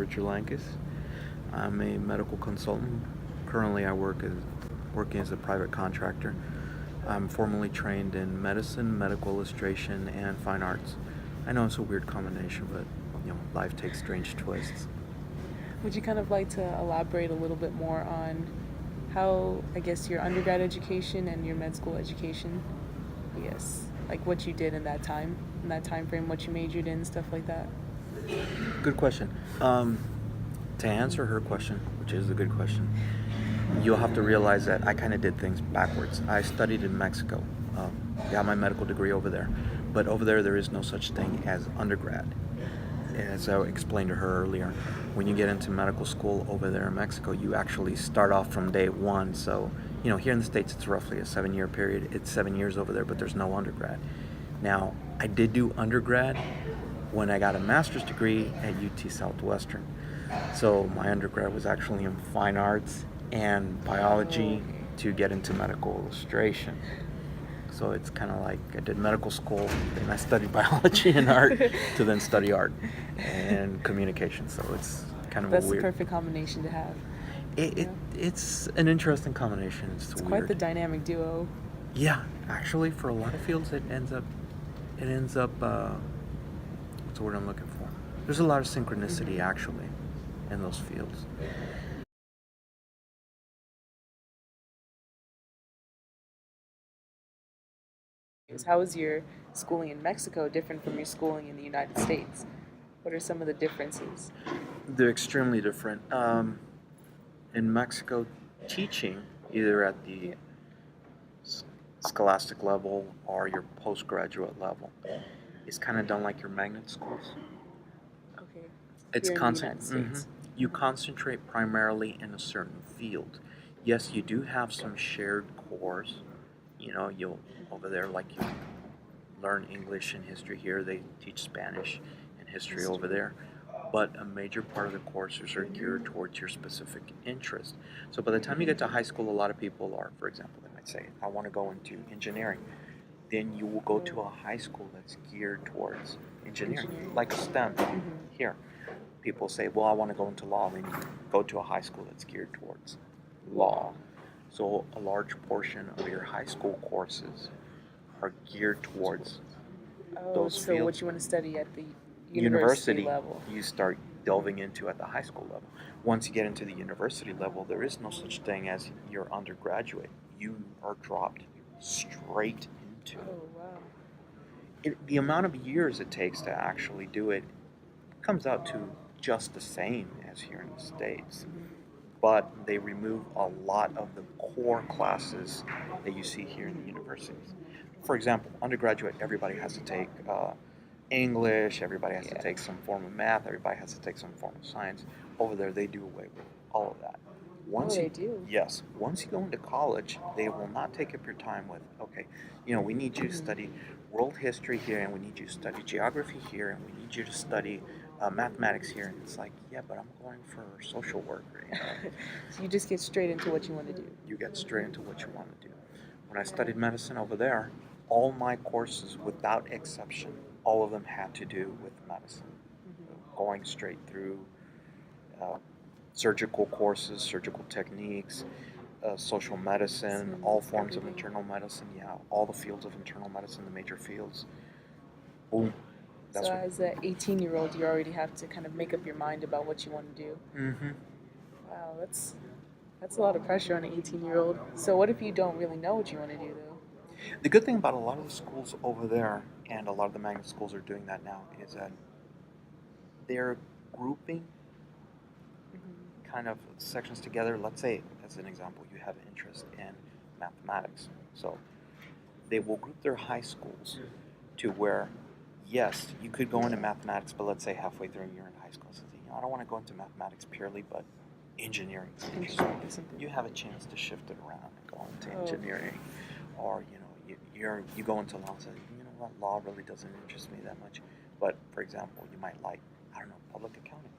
Richard Lankes. I'm a medical consultant. Currently, working as a private contractor. I'm formally trained in medicine, medical illustration, and fine arts. I know it's a weird combination, but life takes strange twists. Would you kind of like to elaborate a little bit more on how, I guess, your undergrad education and your med school education, yes, like what you did in that time frame, what you majored in, stuff like that? Good question. To answer her question, which is a good question, you'll have to realize that I kind of did things backwards. I studied in Mexico, got my medical degree over there, but over there is no such thing as undergrad. As I explained to her earlier, when you get into medical school over there in Mexico, you actually start off from day one. So, here in the States, it's roughly a 7-year period. It's 7 years over there, but there's no undergrad. Now, I did do undergrad when I got a master's degree at UT Southwestern. So my undergrad was actually in fine arts and biology to get into medical illustration. So it's kind of like I did medical school, then I studied biology and art to then study art and communication. So it's kind of That's a the weird. perfect combination to have. It's an interesting combination. It's It's weird. quite the dynamic duo. Yeah, actually, for a lot of fields, it ends up. What's the word I'm looking for? There's a lot of synchronicity actually in those fields. How is your schooling in Mexico different from your schooling in the United States? What are some of the differences? They're extremely different. In Mexico, teaching either at the scholastic level or your postgraduate level is kind of done like your magnet schools. Okay. It's Here in the United States. You concentrate primarily in a certain field. Yes, you do have some shared cores. You'll over there like you learn English and history here. They teach Spanish and history over there. But a major part of the courses are geared towards your specific interest. So by the time you get to high school, a lot of people are, for example, they might say, I want to go into engineering. Then you will go to a high school that's geared towards engineering. Like a STEM here. People say, well, I want to go into law. Then you go to a high school that's geared towards law. So a large portion of your high school courses are geared towards those So fields. what you want to study at the university level? You start delving into at the high school level. Once you get into the university level, there is no such thing as your undergraduate. You are dropped straight into Oh, wow. the amount of years it takes to actually do it comes out to just the same as here in the States. But they remove a lot of the core classes that you see here in the universities. For example, undergraduate, everybody has to take English, everybody has to take some form of math, everybody has to take some form of science. Over there, they do away with all of that. They do? Yes, once you go into college, they will not take up your time with, okay, we need you to study world history here, and we need you to study geography here, and we need you to study mathematics here. And it's like, yeah, but I'm going for social work. So you just get straight into what you want to do. You get straight into what you want to do. When I studied medicine over there, all my courses, without exception, all of them had to do with medicine. Going straight through surgical courses, surgical techniques, social medicine, all forms of internal medicine. Yeah, all the fields of internal medicine, the major fields. Boom. So as an 18-year-old, you already have to kind of make up your mind about what you want to do. Mm-hmm. Wow, that's a lot of pressure on an 18-year-old. So what if you don't really know what you want to do, though? The good thing about a lot of the schools over there, and a lot of the magnet schools are doing that now, is that they're grouping kind of sections together. Let's say, as an example, you have an interest in mathematics. So they will group their high schools to where, yes, you could go into mathematics, but let's say halfway through you're in high school, so I don't want to go into mathematics purely, but engineering. You have a chance to shift it around and go into engineering, or you go into law and say, what, law really doesn't interest me that much. But for example, you might like, I don't know, public accounting.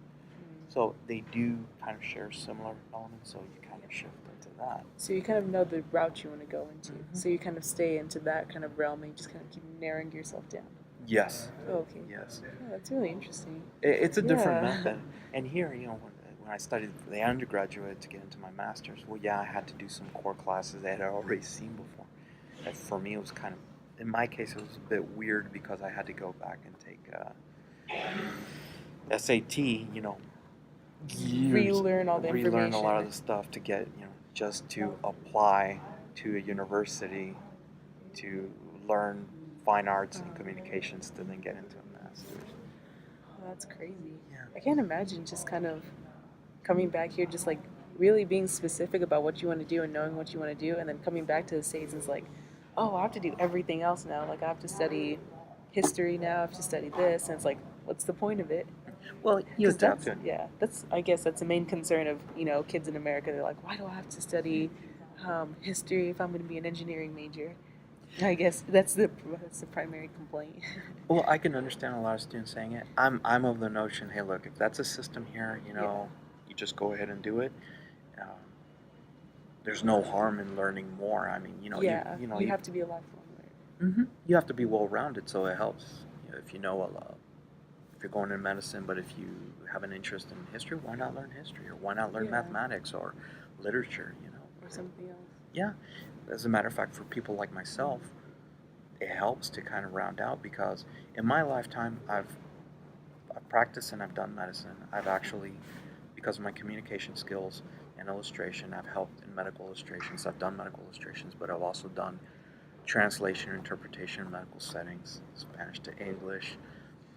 So they do kind of share similar elements, so you kind of shift into that. So you kind of know the route you want to go into. So you kind of stay into that kind of realm and you just kind of keep narrowing yourself down. Yes, Oh, okay. yes. Oh, that's really interesting. It's a different Yeah. method. And here, when I studied for the undergraduate to get into my master's, well, yeah, I had to do some core classes that I had already seen before. And for me, it was kind of, in my case, it was a bit weird because I had to go back and take SAT, years, Relearn all the relearn a lot of information. the stuff to get, just to apply to a university to learn fine arts and communications to then get into a master's. Oh, that's crazy. Yeah. I can't imagine just kind of coming back here, just like really being specific about what you want to do and knowing what you want to do, and then coming back to the States and it's like, oh, I have to do everything else now. Like, I have to study history now, I have to study this. And it's like, what's the point of it? Well, you Because adapt that's, to it. yeah, I guess that's the main concern of, kids in America. They're like, why do I have to study history if I'm going to be an engineering major? I guess that's the primary complaint. Well, I can understand a lot of students saying it. I'm of the notion, hey, look, if that's a system here, Yeah. you just go ahead and do it. Um, there's no harm in learning more. I mean, Yeah, you have to be a lifelong learner. you have to be well rounded, so it helps. If you know a lot, if you're going into medicine, but if you have an interest in history, why not learn history, or why not learn Yeah. mathematics or literature? Or something else. Yeah. As a matter of fact, for people like myself, it helps to kind of round out because in my lifetime, I've practiced and I've done medicine. I've actually, because of my communication skills and illustration, I've helped in medical illustrations. I've done medical illustrations, but I've also done translation and interpretation in medical settings, Spanish to English,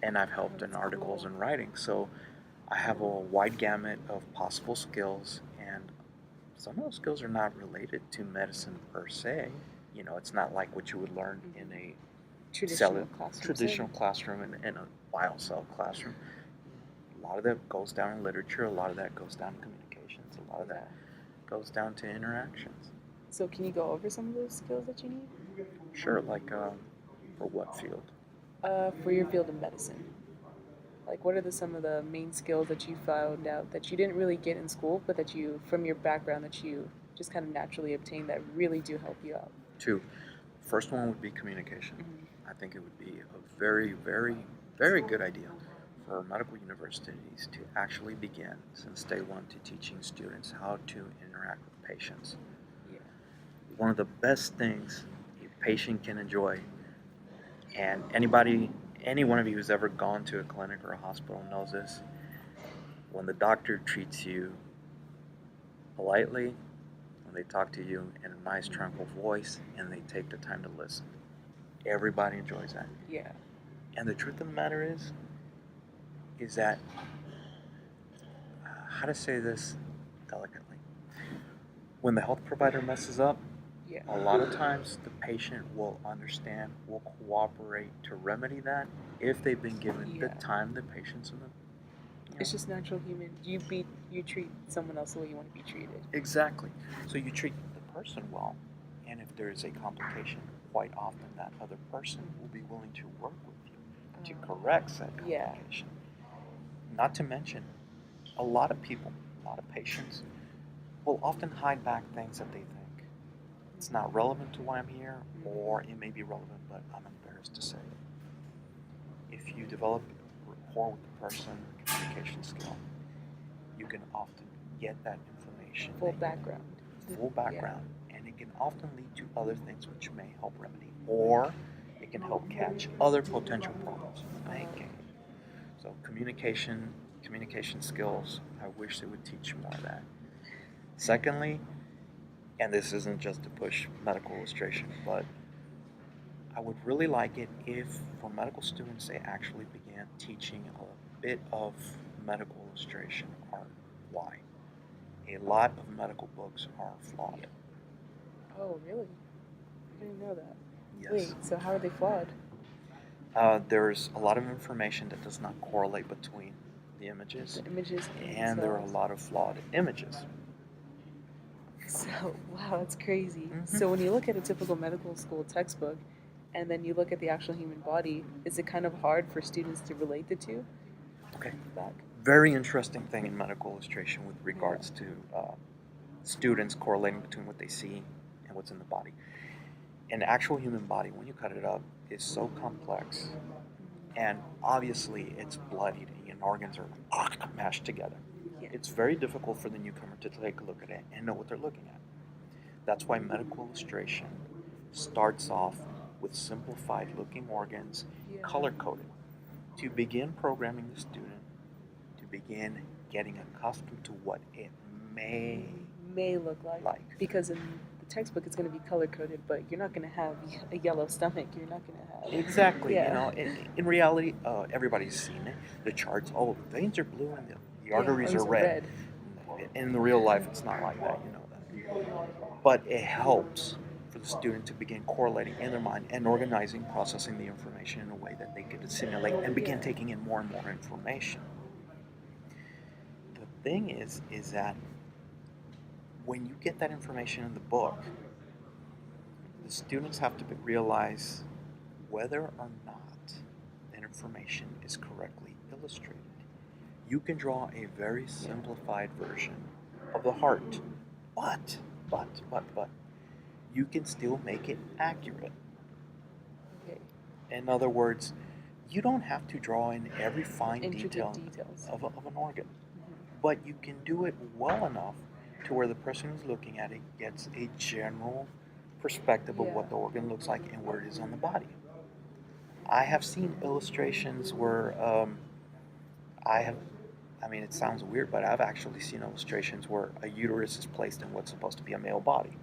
and I've helped in articles and writing. So I have a wide gamut of possible skills, and some of those skills are not related to medicine per se. It's not like what you would learn in a traditional classroom in a bio cell classroom. A lot of that goes down in literature, a lot of that goes down in communications, a lot of that goes down to interactions. So can you go over some of those skills that you need? Sure, like for what field? For your field of medicine. Like, what are some of the main skills that you found out that you didn't really get in school, but that you, from your background, that you just kind of naturally obtained that really do help you out? Two. First one would be communication. Mm-hmm. I think it would be a very, very, very good idea for medical universities to actually begin since day one to teaching students how to interact with patients. Yeah. One of the best things a patient can enjoy, and any one of you who's ever gone to a clinic or a hospital knows this, when the doctor treats you politely, when they talk to you in a nice, tranquil voice, and they take the time to listen. Everybody enjoys that. Yeah. And the truth of the matter is that, how to say this delicately, when the health provider messes up, Yeah. a lot of times the patient will understand, will cooperate to remedy that if they've been given the time, the patience, and the. It's just natural human. You treat someone else the way you want to be treated. Exactly. So you treat the person well, and if there is a complication, quite often that other person will be willing to work with you to correct said complication. Not to mention, a lot of people, a lot of patients, will often hide back things that they think it's not relevant to why I'm here, or it may be relevant, but I'm embarrassed to say it. If you develop rapport with the person, communication skill, you can often get that information. Full background. And it can often lead to other things which may help remedy, or it can help catch other potential problems you may gain. So communication skills, I wish they would teach more of that. Secondly, and this isn't just to push medical illustration, but I would really like it if for medical students they actually began teaching a bit of medical illustration art. Why? A lot of medical books are flawed. Oh, really? I didn't know that. Yes. Wait, so how are they flawed? There's a lot of information that does not correlate between the images, and there are a lot of flawed images. So, wow, that's crazy. Mm-hmm. So when you look at a typical medical school textbook, and then you look at the actual human body, is it kind of hard for students to relate the two? Okay. Very interesting thing in medical illustration with regards to students correlating between what they see and what's in the body. An actual human body, when you cut it up, is so complex and obviously it's bloodied and organs are mashed together. Yeah. It's very difficult for the newcomer to take a look at it and know what they're looking at. That's why medical illustration starts off with simplified looking organs, Yeah. color coded, to begin programming the student, to begin getting accustomed to what it may look like. Because in the textbook it's going to be color coded, but you're not going to have a yellow stomach. You're not going to have Exactly. Yeah. You know, in reality, everybody's seen it. The charts. Oh, the veins are blue and the arteries are red. In the real life, it's not like that. You know that. But it helps for the student to begin correlating in their mind and organizing, processing the information in a way that they could assimilate and begin taking in more and more information. The thing is that when you get that information in the book, the students have to realize whether or not that information is correctly illustrated. You can draw a very simplified version of the heart, but, you can still make it accurate. Okay. In other words, you don't have to draw in every fine Intricate detail details. of an organ, but you can do it well enough to where the person who's looking at it gets a general perspective of what the organ looks like and where it is on the body. I have seen illustrations where it sounds weird, but I've actually seen illustrations where a uterus is placed in what's supposed to be a male body.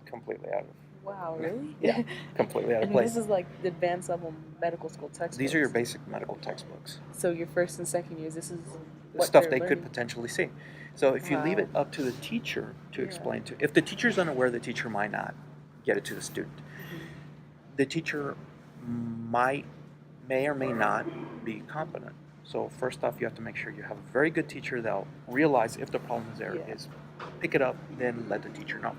Completely out of. Wow, really? Yeah, completely out of And place. this is like the advanced level medical school textbooks. These are your basic medical textbooks. So your first and second years, this is The stuff they could potentially see. So if you leave it up to the teacher to explain to, if the teacher's unaware, the teacher might not get it to the student. The teacher may or may not be competent. So first off, you have to make sure you have a very good teacher that'll realize if the problem is there, is pick it up, then let the teacher know.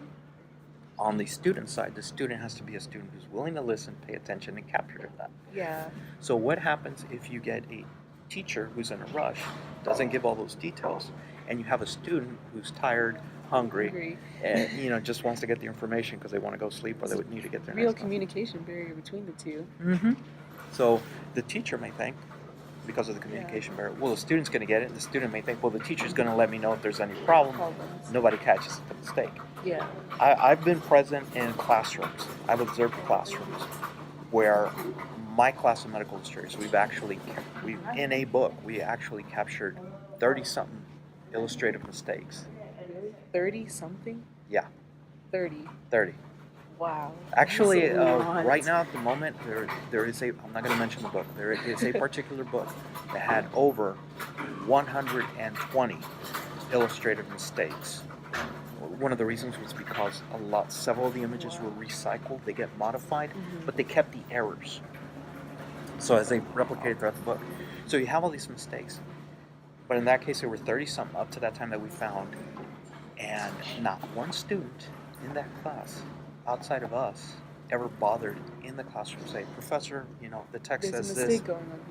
On the student side, the student has to be a student who's willing to listen, pay attention, and capture that. Yeah. So what happens if you get a teacher who's in a rush, doesn't give all those details, and you have a student who's tired, hungry. And just wants to get the information because they want to go sleep or they would need to get their real next communication barrier between the two. So the teacher may think, because of the communication barrier, well, the student's going to get it. The student may think, well, the teacher's going to let me know if there's any problem. Nobody catches the mistake. Yeah. I've been present in classrooms. I've observed classrooms where my class of medical illustrators, we in a book, we actually captured 30-something illustrative mistakes. 30-something? Yeah. 30. Wow. Actually, right now at the moment, there is I'm not going to mention the book, there is a particular book that had over 120 illustrative mistakes. One of the reasons was because several of the images were recycled, they get modified, but they kept the errors. So as they replicated throughout the book. So you have all these mistakes. But in that case, there were 30-something up to that time that we found. And not one student in that class, outside of us, ever bothered in the classroom to say, Professor, the text says this,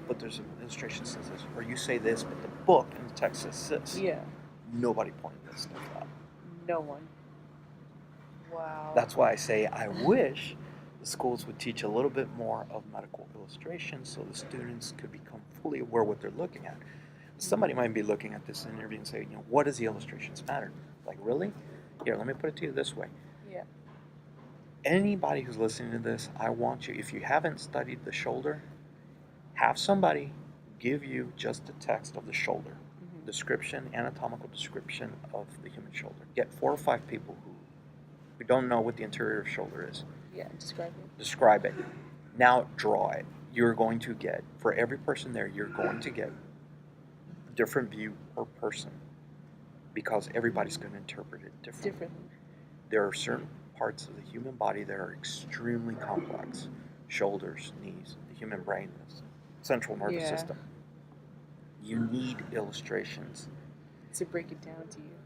but there's an illustration that says this. Or you say this, but the book and the text says this. Yeah. Nobody pointed this stuff out. No one. Wow. That's why I say I wish the schools would teach a little bit more of medical illustration so the students could become fully aware what they're looking at. Somebody might be looking at this interview and say, what does the illustrations matter? Like, really? Here, let me put it to you this way. Yeah. Anybody who's listening to this, I want you, if you haven't studied the shoulder, have somebody give you just the text of the shoulder. Description, anatomical description of the human shoulder. Get 4 or 5 people who don't know what the interior of shoulder is. Yeah, Describe it. Now draw it. You're going to get, for every person there, you're going to get a different view per person because everybody's going to interpret it differently. There are certain parts of the human body that are extremely complex. Shoulders, knees, the human brain, the central nervous system. You need illustrations to break it down to you,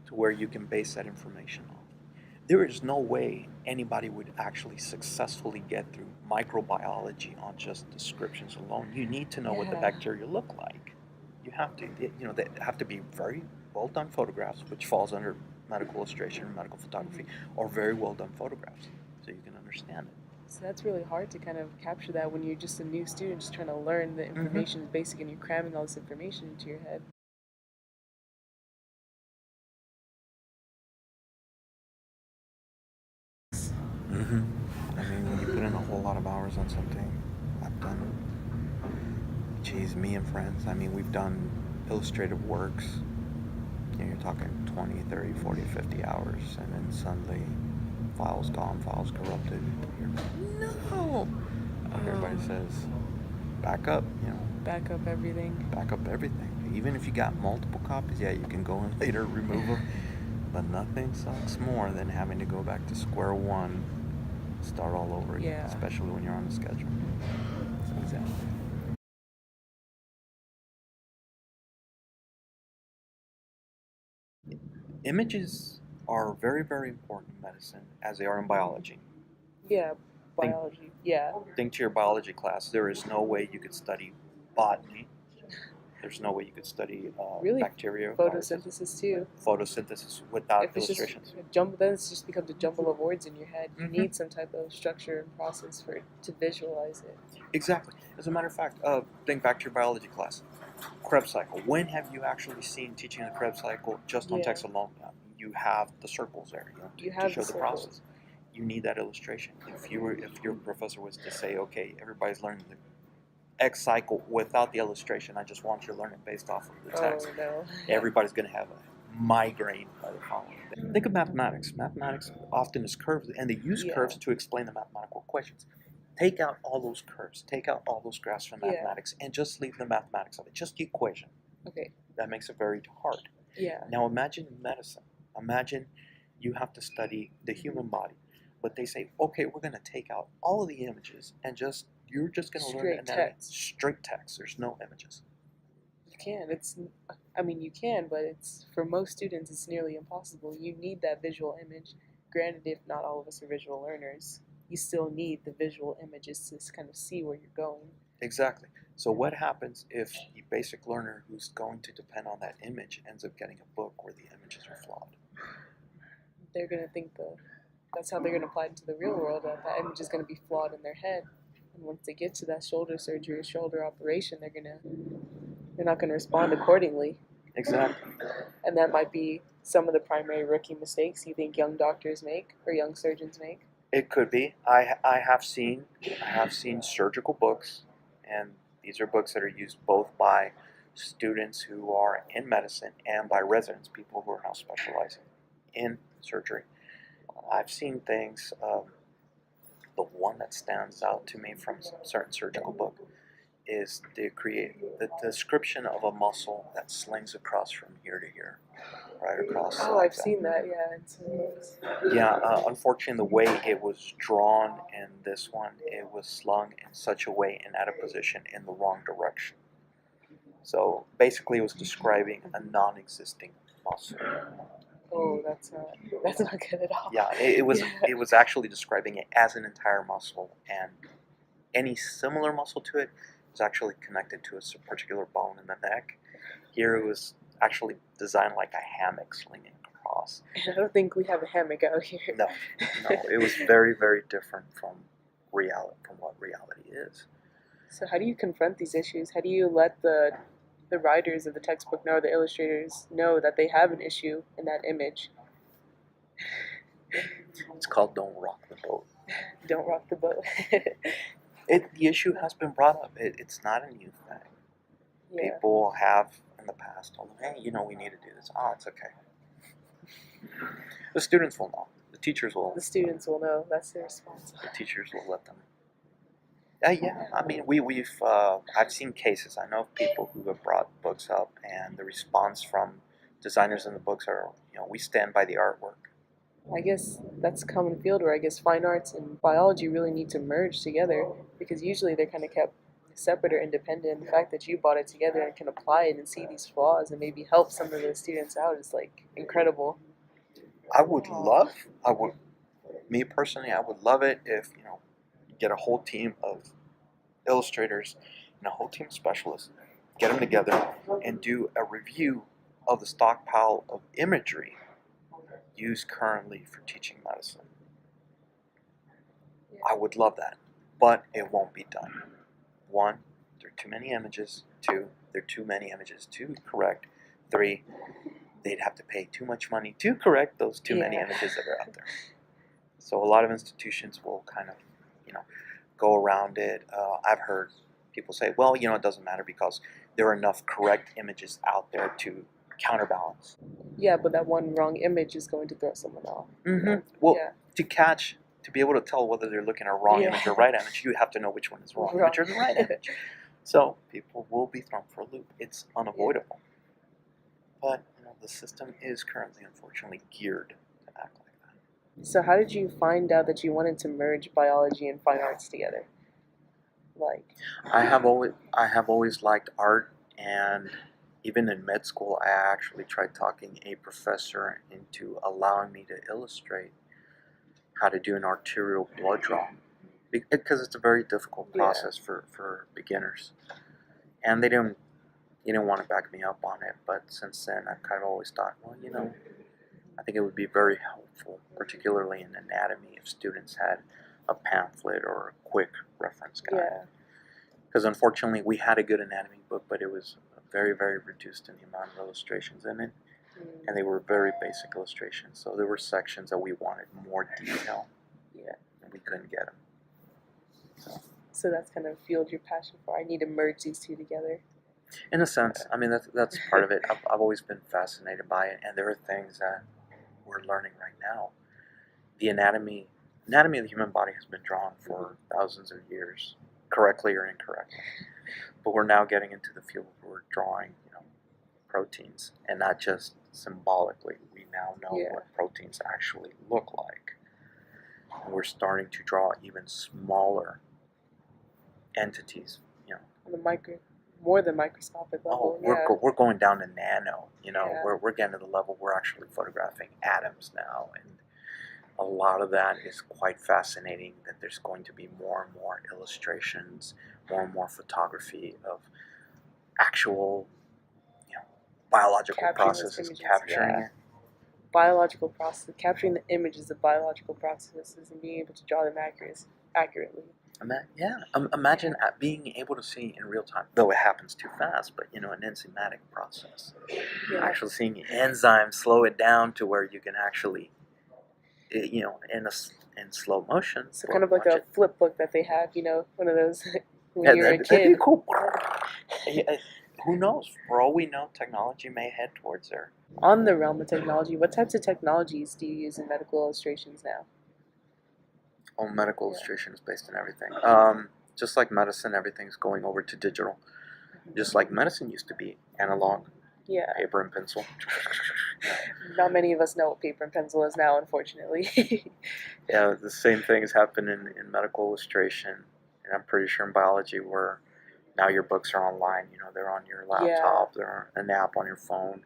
to where you can base that information on. There is no way anybody would actually successfully get through microbiology on just descriptions alone. You need to know what the bacteria look like. You have to, they have to be very well done photographs, which falls under medical illustration or medical photography, or very well done photographs, so you can understand it. So that's really hard to kind of capture that when you're just a new student, just trying to learn the Mm-hmm. information is basic, and you're cramming all this information into your head. Mm-hmm. I mean, when you put in a whole lot of hours on something, I've done, geez, me and friends, I mean, we've done illustrative works. You know, you're talking 20, 30, 40, 50 hours, and then suddenly files gone, files corrupted. You're like, no! Like everybody Um, says, back up, Back up everything. back up everything. Even if you got multiple copies, yeah, you can go in later, remove them. But nothing sucks more than having to go back to square one, start all over again, Yeah, especially when you're on a schedule. exactly. Images are very, very important in medicine, as they are in biology. Yeah, Think, biology. Yeah, think to your biology class. There is no way you could study botany. There's no way you could study really, bacteria, viruses, photosynthesis too. photosynthesis without If it's just illustrations. a jumble, then it just becomes a jumble of words in your head. You Mm-hmm. need some type of structure and process for to visualize it. Exactly. As a matter of fact, think back to your biology class. Krebs cycle. When have you actually seen teaching the Krebs cycle just on Yeah, text alone? You have the circles there, you to have the show the process. circles. You need that illustration. If your professor was to say, okay, everybody's learning the X cycle without the illustration, I just want you to learn it based off of the text. Oh no. Everybody's going to have a migraine by the following day. Think of mathematics. Mathematics often is curves, and they use Yeah, curves to explain the mathematical equations. Take out all those curves, take out all those graphs from yeah. mathematics, and just leave the mathematics of it, just the equation. Okay. That makes it very hard. Yeah. Now imagine in medicine. Imagine you have to study the human body, but they say, okay, we're going to take out all of the images and you're just going to learn Straight anatomy. text. Straight text. There's no images. You can. I mean, you can, but it's for most students, it's nearly impossible. You need that visual image. Granted, if not all of us are visual learners, you still need the visual images to kind of see where you're going. Exactly. So what happens if the basic learner who's going to depend on that image ends up getting a book where the images are flawed? They're gonna think that's how they're gonna apply it to the real world. That image is gonna be flawed in their head, and once they get to that shoulder surgery or shoulder operation, they're not gonna respond accordingly. Exactly. And that might be some of the primary rookie mistakes you think young doctors make or young surgeons make. It could be. I have seen surgical books, and these are books that are used both by students who are in medicine and by residents, people who are now specializing in surgery. I've seen things. The one that stands out to me from a certain surgical book is the description of a muscle that slings across from here to here, right across. Oh, I've seen that. Yeah, in some books. Yeah, unfortunately, the way it was drawn in this one, it was slung in such a way and at a position in the wrong direction. So basically, it was describing a non-existing muscle. Oh, that's not good at all. Yeah, it was Yeah. it was actually describing it as an entire muscle, and any similar muscle to it was actually connected to a particular bone in the neck. Here, it was actually designed like a hammock slinging across. I don't think we have a hammock out here. No, no, it was very, very different from what reality is. So how do you confront these issues? How do you let the writers of the textbook know, the illustrators know that they have an issue in that image? It's called "Don't Rock the Boat." Don't rock the boat. The issue has been brought up. It's not a new thing. Yeah. People have in the past told them, "Hey, we need to do this." Oh, it's okay. The students will know. The teachers will. The students will know. That's their response. The teachers will let them. Yeah, I mean, I've seen cases. I know of people who have brought books up, and the response from designers in the books are, we stand by the artwork. I guess that's a common field where I guess fine arts and biology really need to merge together, because usually they're kind of kept separate or independent. The fact that you brought it together and can apply it and see these flaws and maybe help some of the students out is like incredible. I would, me personally, I would love it if, you get a whole team of illustrators and a whole team of specialists, get them together and do a review of the stockpile of imagery used currently for teaching medicine. Yeah, I would love that, but it won't be done. One, there are too many images. Two, there are too many images to correct. Three, they'd have to pay too much money to correct those too many Yeah. images that are out there. So a lot of institutions will kind of, go around it. I've heard people say, well, it doesn't matter because there are enough correct images out there to counterbalance. Yeah, but that one wrong image is going to throw someone off. Well, Yeah. to be able to tell whether they're looking at a wrong image or right image, you have to know which one is wrong image or the right image. So people will be thrown for a loop. It's unavoidable. But the system is currently, unfortunately, geared to act like that. So how did you find out that you wanted to merge biology and fine arts together? I have always liked art, and even in med school, I actually tried talking a professor into allowing me to illustrate how to do an arterial blood draw, because it's a very difficult process for beginners, and they didn't want to back me up on it. But since then, I've kind of always thought, well, I think it would be very helpful, particularly in anatomy, if students had a pamphlet or a quick reference guide. Yeah. Because unfortunately, we had a good anatomy book, but it was very, very reduced in the amount of illustrations in it, and they were very basic illustrations. So there were sections that we wanted more detail, and we couldn't get them. So that's kind of fueled your passion for, I need to merge these two together. In a sense, I mean, that's part of it. I've always been fascinated by it, and there are things that we're learning right now. The anatomy of the human body has been drawn for thousands of years, correctly or incorrectly. But we're now getting into the field where we're drawing, proteins, and not just symbolically. We now know what proteins actually look like. And we're starting to draw even smaller entities, On the more than microscopic level. We're going down to nano. We're getting to the level we're actually photographing atoms now, and a lot of that is quite fascinating. That there's going to be more and more illustrations, more and more photography of actual, biological processes capturing it. Biological process, capturing the images of biological processes and being able to draw them accurately. Imagine being able to see in real time, though it happens too fast, but an enzymatic process. Actually seeing enzymes slow it down to where you can actually, in slow motion. So kind of like a flip book that they have, one of those when you're a kid. That'd be cool. Who knows? For all we know, technology may head towards there. On the realm of technology, what types of technologies do you use in medical illustrations now? Medical illustration is based on everything. Just like medicine, everything's going over to digital. Just like medicine used to be analog, paper and pencil. Not many of us know what paper and pencil is now, unfortunately. Yeah, the same thing has happened in medical illustration, and I'm pretty sure in biology where now your books are online. They're on your laptop, they're an app on your phone.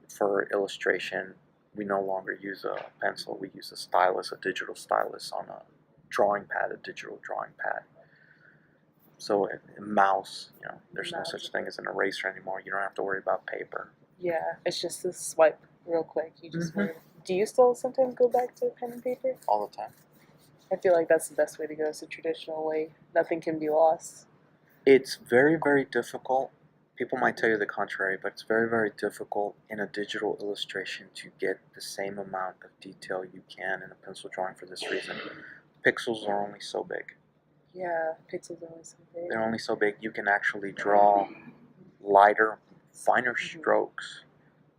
For illustration, we no longer use a pencil, we use a stylus, a digital stylus on a drawing pad, a digital drawing pad. So a mouse, there's no such thing as an eraser anymore. You don't have to worry about paper. Yeah, it's just a swipe real quick. You just do you still sometimes go back to pen and paper? All the time. I feel like that's the best way to go. It's a traditional way. Nothing can be lost. It's very, very difficult. People might tell you the contrary, but it's very, very difficult in a digital illustration to get the same amount of detail you can in a pencil drawing for this reason. Pixels are only so big. Yeah, pixels are only so big. They're only so big. You can actually draw lighter, finer strokes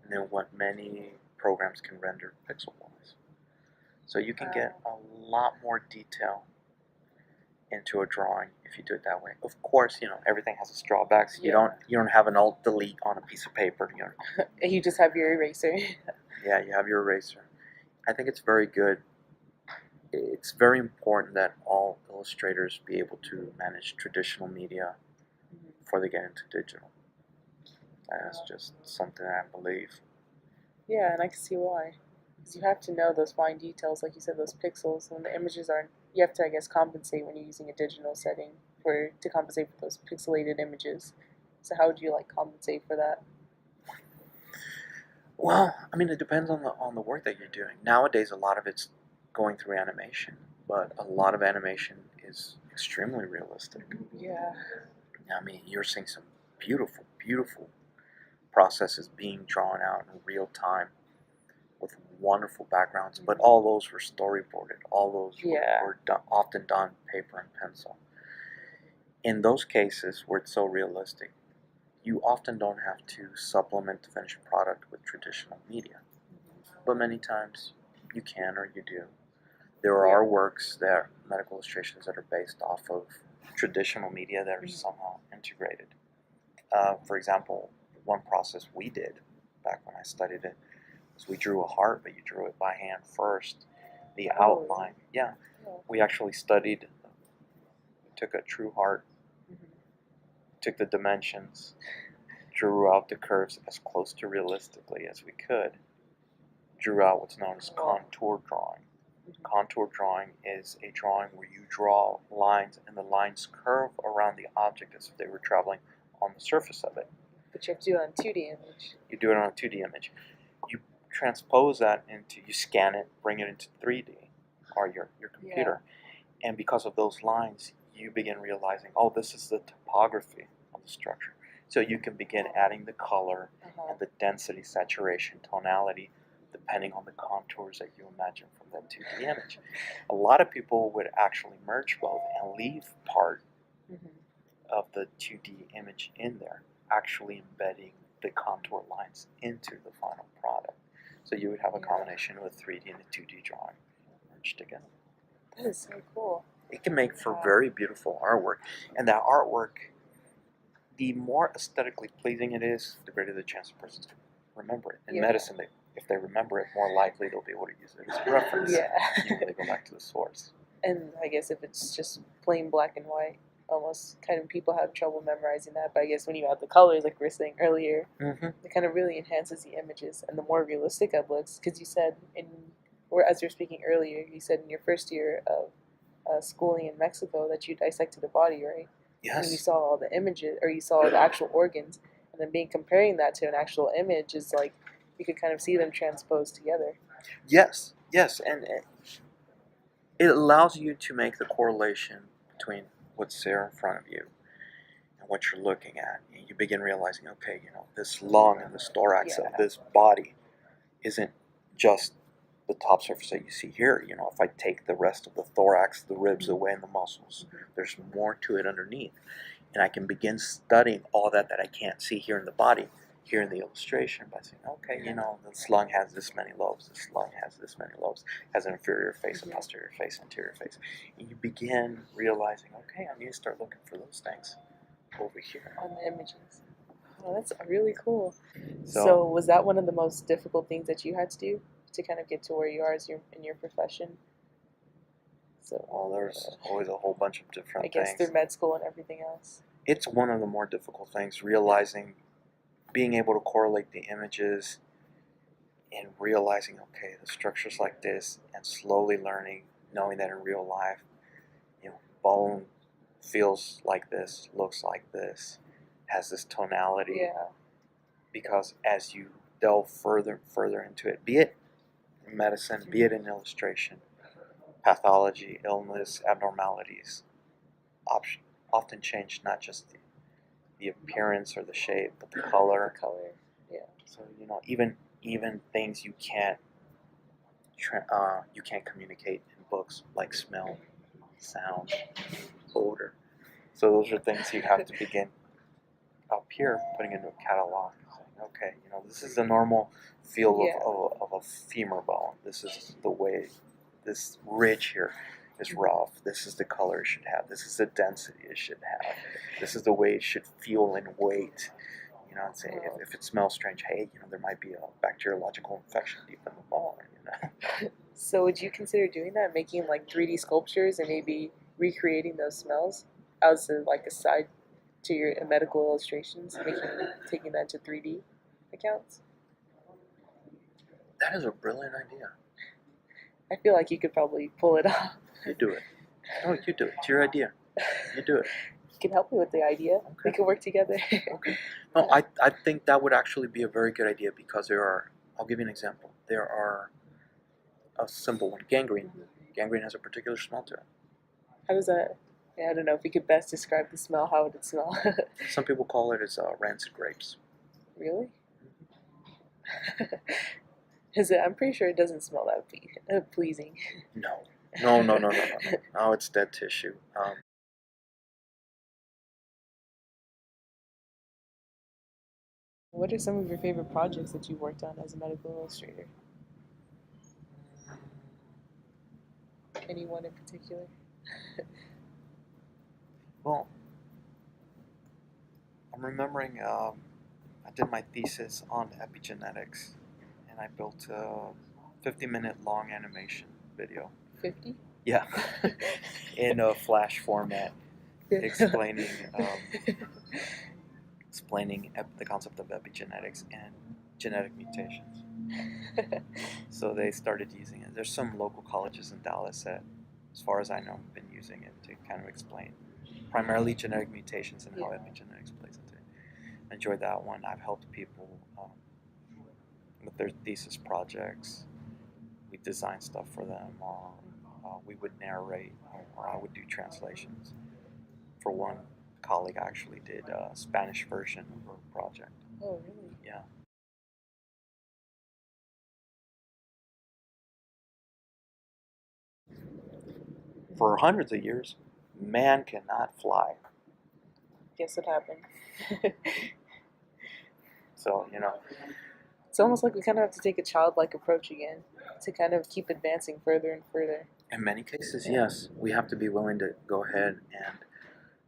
than what many programs can render pixel-wise. So you can get a lot more detail into a drawing if you do it that way. Of course, everything has its drawbacks. You don't have an alt delete on a piece of paper. You just have your eraser. Yeah, you have your eraser. I think it's very good. It's very important that all illustrators be able to manage traditional media before they get into digital. That's just something I believe. Yeah, and I can see why. Because you have to know those fine details, like you said, those pixels. When the images aren't, you have to, I guess, compensate when you're using a digital setting to compensate for those pixelated images. So how would you compensate for that? Well, I mean, it depends on the work that you're doing. Nowadays, a lot of it's going through animation. but a lot of animation is extremely realistic. Yeah. I mean, you're seeing some beautiful, beautiful processes being drawn out in real time with wonderful backgrounds, but all those were storyboarded. All those were often done paper and pencil. In those cases where it's so realistic, you often don't have to supplement the finished product with traditional media. But many times you can or you do. There are works that medical illustrations that are based off of traditional media that are somehow integrated. For example, one process we did back when I studied it was we drew a heart, but you drew it by hand first. The outline, we actually studied, took a true heart, took the dimensions, drew out the curves as close to realistically as we could, drew out what's known as contour drawing. Contour drawing is a drawing where you draw lines and the lines curve around the object as if they were traveling on the surface of it. But you have to do it on a 2D image. You do it on a 2D image. You transpose that into, you scan it, bring it into 3D or your computer. And because of those lines, you begin realizing, oh, this is the topography of the structure. So you can begin adding the color and the density, saturation, tonality, depending on the contours that you imagine from that 2D image. A lot of people would actually merge both and leave part of the 2D image in there, actually embedding the contour lines into the final product. So you would have a combination of a 3D and a 2D drawing merged together. That is so cool. It can make for very beautiful artwork. And that artwork, the more aesthetically pleasing it is, the greater the chance a person's going to remember it. In medicine, if they remember it, more likely they'll be able to use it as a reference. They go back to the source. And I guess if it's just plain black and white, almost kind of people have trouble memorizing that. But I guess when you add the colors, like we were saying earlier, it kind of really enhances the images and the more realistic it looks. Because you said, as you were speaking earlier, you said in your first year of schooling in Mexico that you dissected a body, right? Yes. And you saw all the images, or you saw the actual organs, and then comparing that to an actual image is like you could kind of see them transposed together. Yes, and it allows you to make the correlation between what's there in front of you and what you're looking at. And you begin realizing, okay, this lung and this thorax of this body isn't just the top surface that you see here. If I take the rest of the thorax, the ribs away, and the muscles, there's more to it underneath. And I can begin studying all that I can't see here in the body, here in the illustration, by saying, okay, this lung has this many lobes, this lung has this many lobes, has an inferior face, a posterior face, anterior face. And you begin realizing, okay, I need to start looking for those things over here. On the images. Oh, that's really cool. So was that one of the most difficult things that you had to do to kind of get to where you are in your profession? Well, there's always a whole bunch of different things. I guess through med school and everything else. It's one of the more difficult things, realizing, being able to correlate the images and realizing, okay, the structure's like this, and slowly learning, knowing that in real life, bone feels like this, looks like this, has this tonality. Because as you delve further and further into it, be it in medicine, be it in illustration, pathology, illness, abnormalities, often change not just the appearance or the shape, but the color. So even things you can't communicate in books, like smell, sound, odor. So those are things you have to begin up here putting into a catalog. Saying, okay, this is the normal feel of a femur bone. This is the way this ridge here is rough. This is the color it should have. This is the density it should have. This is the way it should feel in weight. And say if it smells strange, hey, there might be a bacteriological infection deep in the bone. So would you consider doing that, making like 3D sculptures and maybe recreating those smells as a side to your medical illustrations, taking that to 3D accounts? That is a brilliant idea. I feel like you could probably pull it off. You do it. No, you do it. It's your idea. You do it. You can help me with the idea. Okay. We can work together. Okay. No, I think that would actually be a very good idea because I'll give you an example. There are a simple one, gangrene. Gangrene has a particular smell to it. How does that? Yeah, I don't know if you could best describe the smell. How would it smell? Some people call it as rancid grapes. Really? Is it? I'm pretty sure it doesn't smell that pleasing. No. No. No, it's dead tissue. What are some of your favorite projects that you worked on as a medical illustrator? Anyone in particular? Well, I'm remembering I did my thesis on epigenetics, and I built a 50-minute long animation video. 50? Yeah, in a Flash format, explaining the concept of epigenetics and genetic mutations. So they started using it. There's some local colleges in Dallas that, as far as I know, have been using it to kind of explain primarily genetic mutations and how epigenetics plays into it. I enjoyed that one. I've helped people with their thesis projects. We designed stuff for them, or we would narrate, or I would do translations. For one colleague, I actually did a Spanish version of her project. Oh, really? Yeah. For hundreds of years, man cannot fly. Guess what happened? So, It's almost like we kind of have to take a childlike approach again to kind of keep advancing further and further. in many cases, yes, we have to be willing to go ahead and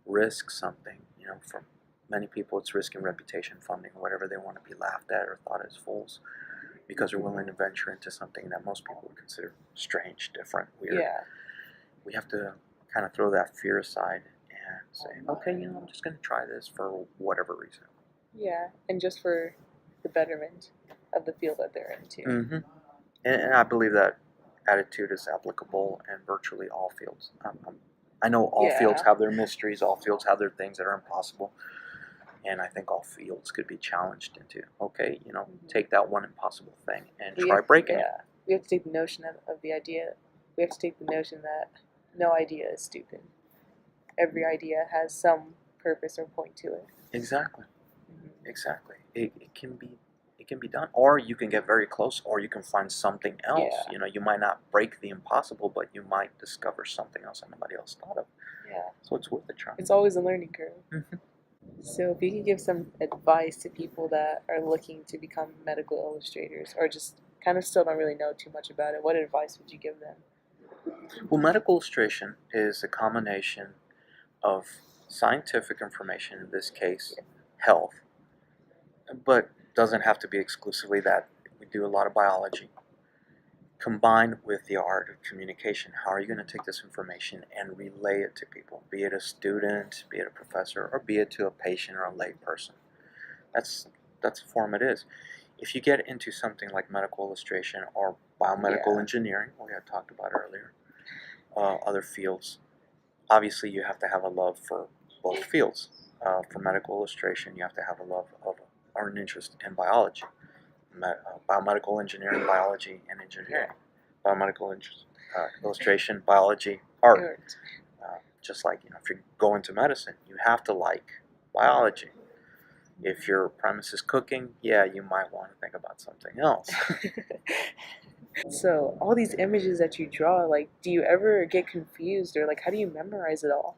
risk something. For many people, it's risking reputation, funding, or whatever. They want to be laughed at or thought as fools because they're willing to venture into something that most people would consider strange, different, weird. Yeah. We have to kind of throw that fear aside and say, okay, I'm just going to try this for whatever reason. Yeah, and just for the betterment of the field that they're into. Mm-hmm. And I believe that attitude is applicable in virtually all fields. I know all fields have their mysteries, all fields have their things that are impossible, and I think all fields could be challenged into, okay, take that one impossible thing and try breaking it. We have to take the notion of the idea. We have to take the notion that no idea is stupid. Every idea has some purpose or point to it. Exactly. Exactly. It can be done, or you can get very close, or you can find something else. You might not break the impossible, but you might discover something else that nobody else thought of. Yeah. So it's worth a try. It's always a learning curve. So if you could give some advice to people that are looking to become medical illustrators, or just kind of still don't really know too much about it, what advice would you give them? Well, medical illustration is a combination of scientific information, in this case, health, but doesn't have to be exclusively that. We do a lot of biology, combined with the art of communication. How are you going to take this information and relay it to people, be it a student, be it a professor, or be it to a patient or a lay person? That's the form it is. If you get into something like medical illustration or biomedical engineering, we had talked about earlier, other fields, obviously you have to have a love for both fields. For medical illustration, you have to have a love of or an interest in biology. Biomedical engineering, biology, and engineering. Biomedical illustration, biology, art. Just like if you go into medicine, you have to like biology. If your premise is cooking, you might want to think about something else. So all these images that you draw, like, do you ever get confused, or like, how do you memorize it all?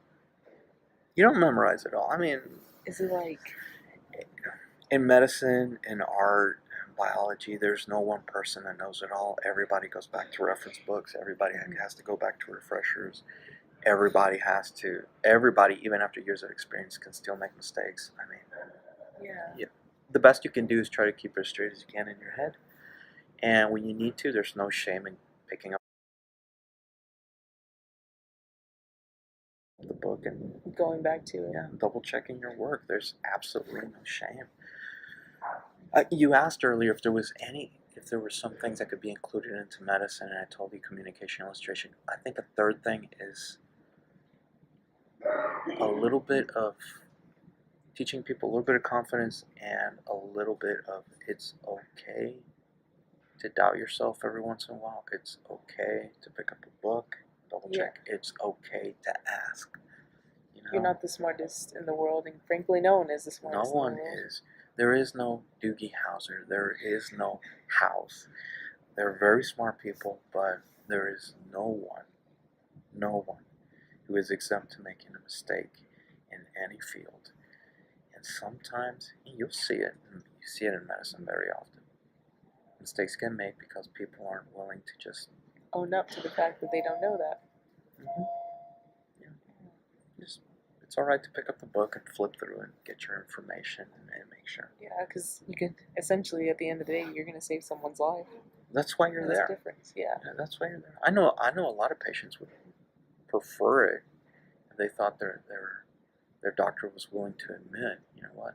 You don't memorize it all. I mean, is it like in medicine, in art, in biology, there's no one person that knows it all. Everybody goes back to reference books. Everybody has to go back to refreshers. Everybody, even after years of experience, can still make mistakes. I mean, the best you can do is try to keep it as straight as you can in your head. And when you need to, there's no shame in picking up the book and going back to it. Double checking your work. There's absolutely no shame. You asked earlier if there was some things that could be included into medicine, and I told you communication illustration. I think a third thing is a little bit of teaching people a little bit of confidence and a little bit of it's okay to doubt yourself every once in a while. It's okay to pick up a book. double Yeah. check. It's okay to ask. You know, You're not the smartest in the world, and frankly, no one is the no smartest in one the world. is. There is no Doogie Howser. There is no House. They're very smart people, but there is no one who is exempt to making a mistake in any field. And sometimes you'll see it. You see it in medicine very often. Mistakes get made because people aren't willing to just Own up to the fact that they don't know that. Mhm. Yeah. Just, it's all right to pick up the book and flip through and get your information and make sure. Yeah, because you could essentially, at the end of the day, you're going to save someone's life. That's why you're That's the there. difference. Yeah. Yeah, that's why you're there. I know a lot of patients would prefer it if they thought their doctor was willing to admit, you know what,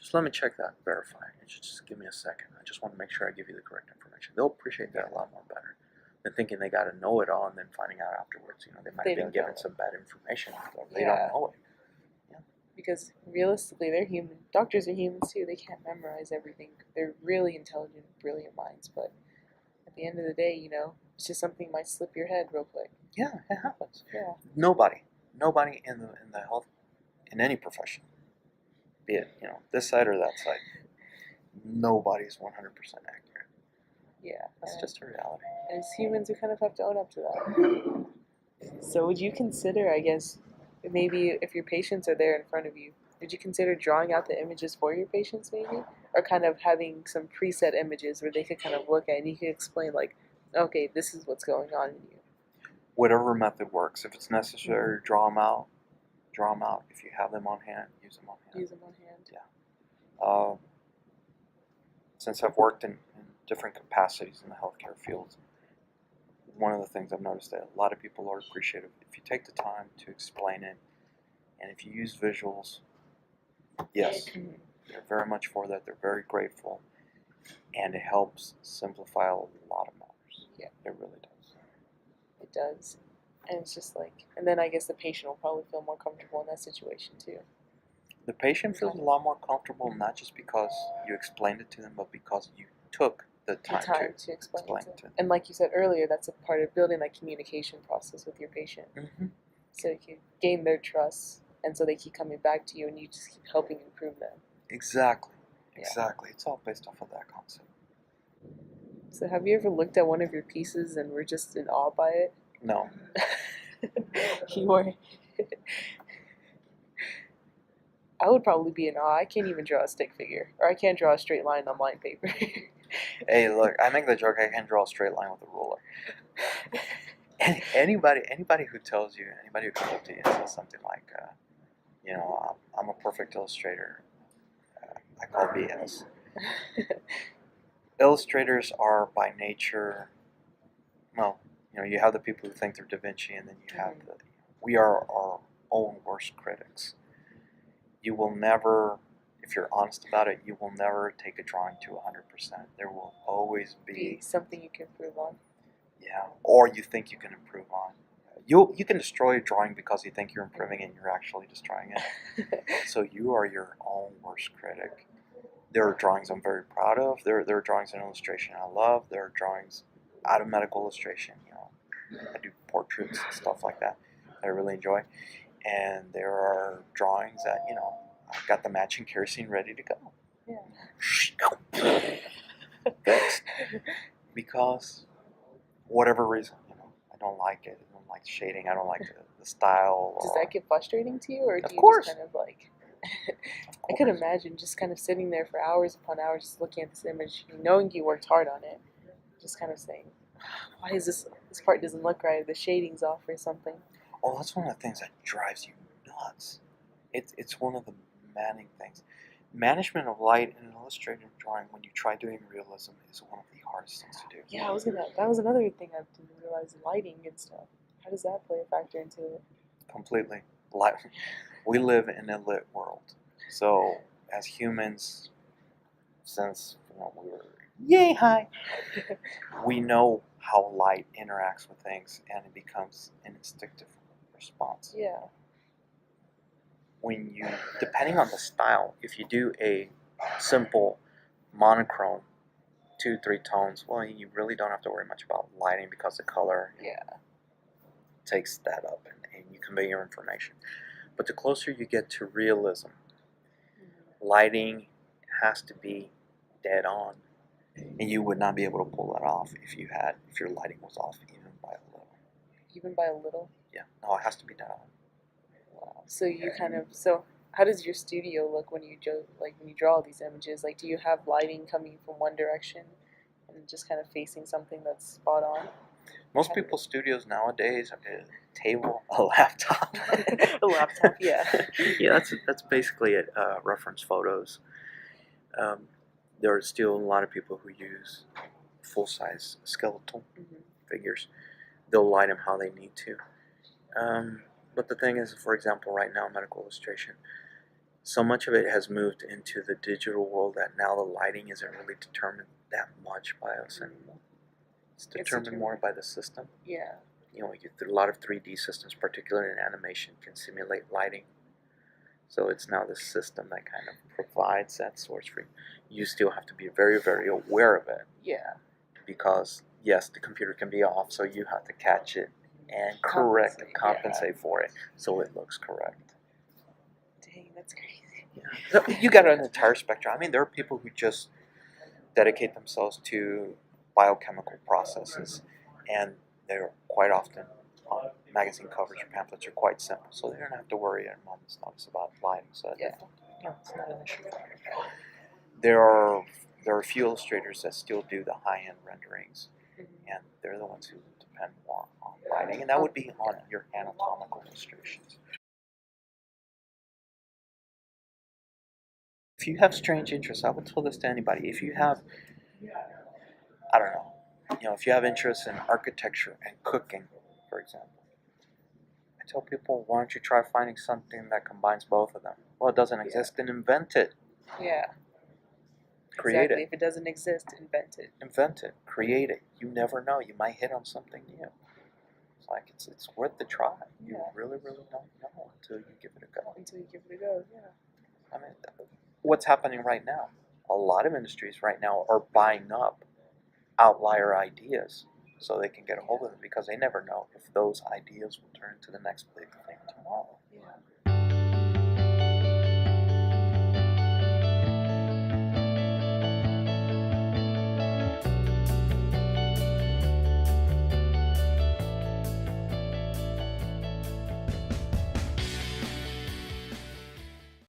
just let me check that, verify. And just give me a second. I just want to make sure I give you the correct information. They'll appreciate that a lot more better than thinking they got to know it all and then finding out afterwards. You know, they might They have been don't given know. some bad information. Or they Yeah. don't know it. Because realistically, they're human. Doctors are humans too. They can't memorize everything. They're really intelligent, brilliant minds. But at the end of the day, you know, it's just something might slip your head real quick. Yeah, it happens. Yeah. Nobody in the health, in any profession, be it, you know, this side or that side, nobody's 100% accurate. Yeah. That's just a reality. And as humans, we kind of have to own up to that. So, would you consider, I guess, maybe if your patients are there in front of you, would you consider drawing out the images for your patients, maybe? Or kind of having some preset images where they could kind of look at and you could explain, like, okay, this is what's going on in you. Whatever method works. If it's necessary, draw them out. Draw them out. If you have them on hand, use them on hand. Use them on hand. Since I've worked in different capacities in the healthcare field, one of the things I've noticed that a lot of people are appreciative. If you take the time to explain it, and if you use visuals, yes, they're very much for that. They're very grateful, and it helps simplify a lot of matters. Yeah. It really does. It does. And it's just like, and then I guess the patient will probably feel more comfortable in that situation too. The patient feels a lot more comfortable, not just because you explained it to them, but because you took the time To explain it to it to them. them. And like you said earlier, that's a part of building that communication process with your patient. Mm-hmm. So you can gain their trust, and so they keep coming back to you, and you just keep helping improve them. Exactly. Yeah. Exactly. It's all based off of that concept. So have you ever looked at one of your pieces and were just in awe by it? No. You were. I would probably be in awe. I can't even draw a stick figure, or I can't draw a straight line on line paper. Hey, look, I make the joke I can draw a straight line with a ruler. Anybody who tells you, anybody who comes up to you and says something like, you know, I'm a perfect illustrator, I call BS. Illustrators are by nature, well, you know, you have the people who think they're Da Vinci, and then you have we are our own worst critics. You will never, if you're honest about it, you will never take a drawing to 100%. There will always be something you can improve on. Yeah, or you think you can improve on. You can destroy a drawing because you think you're improving and you're actually destroying it. So you are your own worst critic. There are drawings I'm very proud of. There are drawings in illustration I love. There are drawings out of medical illustration. You know, I do portraits and stuff like that I really enjoy. And there are drawings that, you know, I've got the matching kerosene ready to go. Yeah. Fixed. Because whatever reason, you know, I don't like it. I don't like the shading. I don't like the style. Does that get frustrating to you, or do you course. just kind of like? I could imagine just kind of sitting there for hours upon hours, just looking at this image, knowing you worked hard on it, just kind of saying, "Why is this part doesn't look right? The shading's off, or something." Oh, that's one of the things that drives you nuts. It's one of the maddening things. Management of light in an illustrative drawing, when you try doing realism, is one of the hardest things to do. Yeah, that was another thing I didn't realize, lighting and stuff. How does that play a factor into it? Completely. We live in a lit world. So, as humans, since we were yay high, we know how light interacts with things, and it becomes an instinctive response. Yeah. When you, depending on the style, if you do a simple monochrome, 2-3 tones, well, you really don't have to worry much about lighting because the color. Yeah. takes that up and you convey your information. But the closer you get to realism, lighting has to be dead on, and you would not be able to pull that off if your lighting was off even by a little. Even by a little? Yeah, no, it has to be dead on. Wow. So how does your studio look when you draw all these images? Like, do you have lighting coming from one direction and just kind of facing something that's spot on? Most people's studios nowadays are a table, a laptop. A laptop, yeah. Yeah, that's basically it. Reference photos. There are still a lot of people who use full-size skeletal figures. They'll light them how they need to. But the thing is, for example, right now, medical illustration, so much of it has moved into the digital world that now the lighting isn't really determined that much by us anymore. It's determined more by the system. Yeah. You know, a lot of 3D systems, particularly in animation, can simulate lighting. So it's now the system that kind of provides that source for you. You still have to be very, very aware of it. Yeah. Because, yes, the computer can be off, so you have to catch it and compensate for it so it looks correct. Dang, that's crazy. Yeah. So you got an entire spectrum. I mean, there are people who just dedicate themselves to biochemical processes, and they're quite often magazine covers or pamphlets are quite simple, so they don't have to worry at a moment's notice about lighting. So it's not an issue. There are a few illustrators that still do the high-end renderings, and they're the ones who depend more on lighting, and that would be on your anatomical illustrations. If you have strange interests, I would tell this to anybody. If you have, I don't know, if you have interests in architecture and cooking, for example, I tell people, why don't you try finding something that combines both of them? Well, it doesn't exist, then invent it. Yeah. Create exactly. it. If it doesn't exist, invent it. Invent it. Create it. You never know. You might hit on something new. It's like it's worth the try. You really, really don't know until you give it a go. Yeah. I mean, what's happening right now? A lot of industries right now are buying up outlier ideas so they can get a hold of them because they never know if those ideas will turn into the next big thing tomorrow. Yeah.